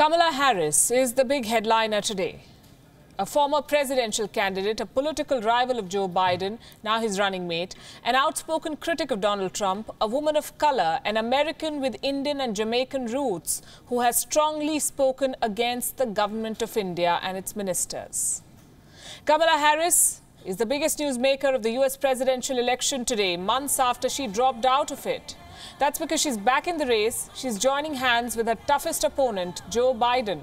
Kamala Harris is the big headliner today. A former presidential candidate, a political rival of Joe Biden, now his running mate, an outspoken critic of Donald Trump, a woman of color, an American with Indian and Jamaican roots who has strongly spoken against the government of India and its ministers. Kamala Harris is the biggest newsmaker of the US presidential election today, months after she dropped out of it. That's because she's back in the race. She's joining hands with her toughest opponent, Joe Biden.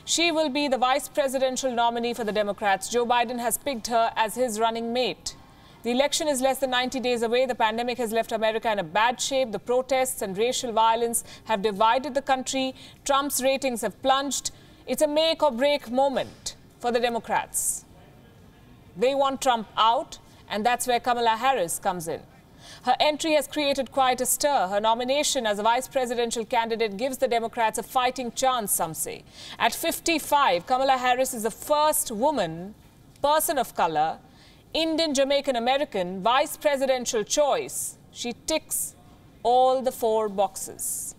She will be the vice presidential nominee for the Democrats. Joe Biden has picked her as his running mate. The election is less than 90 days away. The pandemic has left America in a bad shape. The protests and racial violence have divided the country. Trump's ratings have plunged. It's a make or break moment for the Democrats. They want Trump out, and that's where Kamala Harris comes in. Her entry has created quite a stir. Her nomination as a vice presidential candidate gives the Democrats a fighting chance, some say. At 55, Kamala Harris is the first woman, person of color, Indian, Jamaican, American, vice presidential choice. She ticks all the 4 boxes.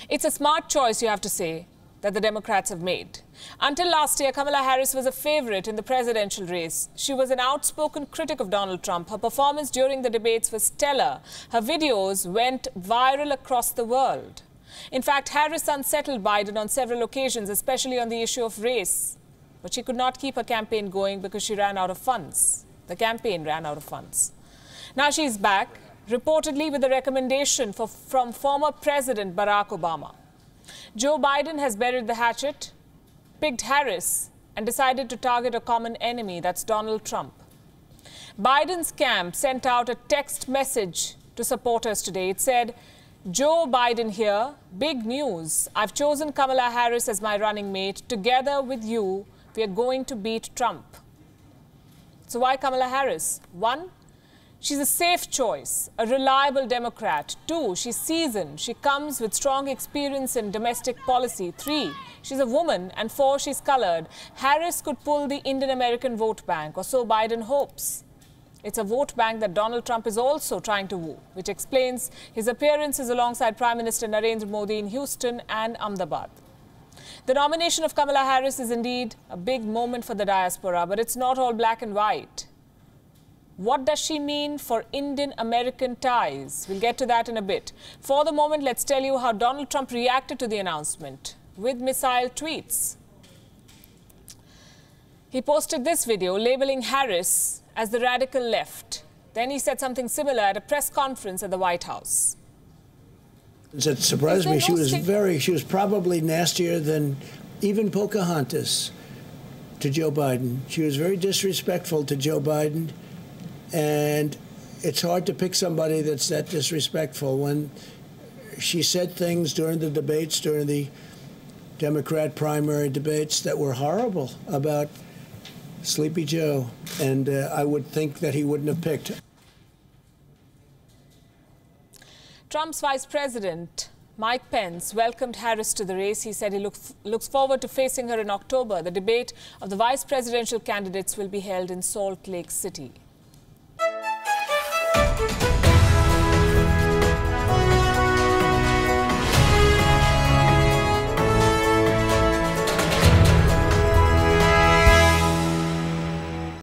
It's a smart choice, you have to say, that the Democrats have made. Until last year, Kamala Harris was a favorite in the presidential race. She was an outspoken critic of Donald Trump. Her performance during the debates was stellar. Her videos went viral across the world. In fact, Harris unsettled Biden on several occasions, especially on the issue of race. But she could not keep her campaign going because she ran out of funds. The campaign ran out of funds. Now she's back, reportedly with a recommendation from former President Barack Obama. Joe Biden has buried the hatchet, picked Harris, and decided to target a common enemy, that's Donald Trump. Biden's camp sent out a text message to supporters today. It said, "Joe Biden here, big news. I've chosen Kamala Harris as my running mate. Together with you, we are going to beat Trump." So why Kamala Harris? 1, she's a safe choice, a reliable Democrat. 2, she's seasoned. She comes with strong experience in domestic policy. 3, she's a woman. And 4, she's colored. Harris could pull the Indian American vote bank, or so Biden hopes. It's a vote bank that Donald Trump is also trying to woo, which explains his appearances alongside Prime Minister Narendra Modi in Houston and Ahmedabad. The nomination of Kamala Harris is indeed a big moment for the diaspora, but it's not all black and white. What does she mean for Indian-American ties? We'll get to that in a bit. For the moment, let's tell you how Donald Trump reacted to the announcement with missile tweets. He posted this video labeling Harris as the radical left. Then he said something similar at a press conference at the White House. It surprised me. She was probably nastier than even Pocahontas to Joe Biden. She was very disrespectful to Joe Biden. And it's hard to pick somebody that's that disrespectful. When she said things during the debates, during the Democrat primary debates, that were horrible about Sleepy Joe, and I would think that he wouldn't have picked her. Trump's Vice President Mike Pence welcomed Harris to the race. He said he looks forward to facing her in October. The debate of the vice presidential candidates will be held in Salt Lake City.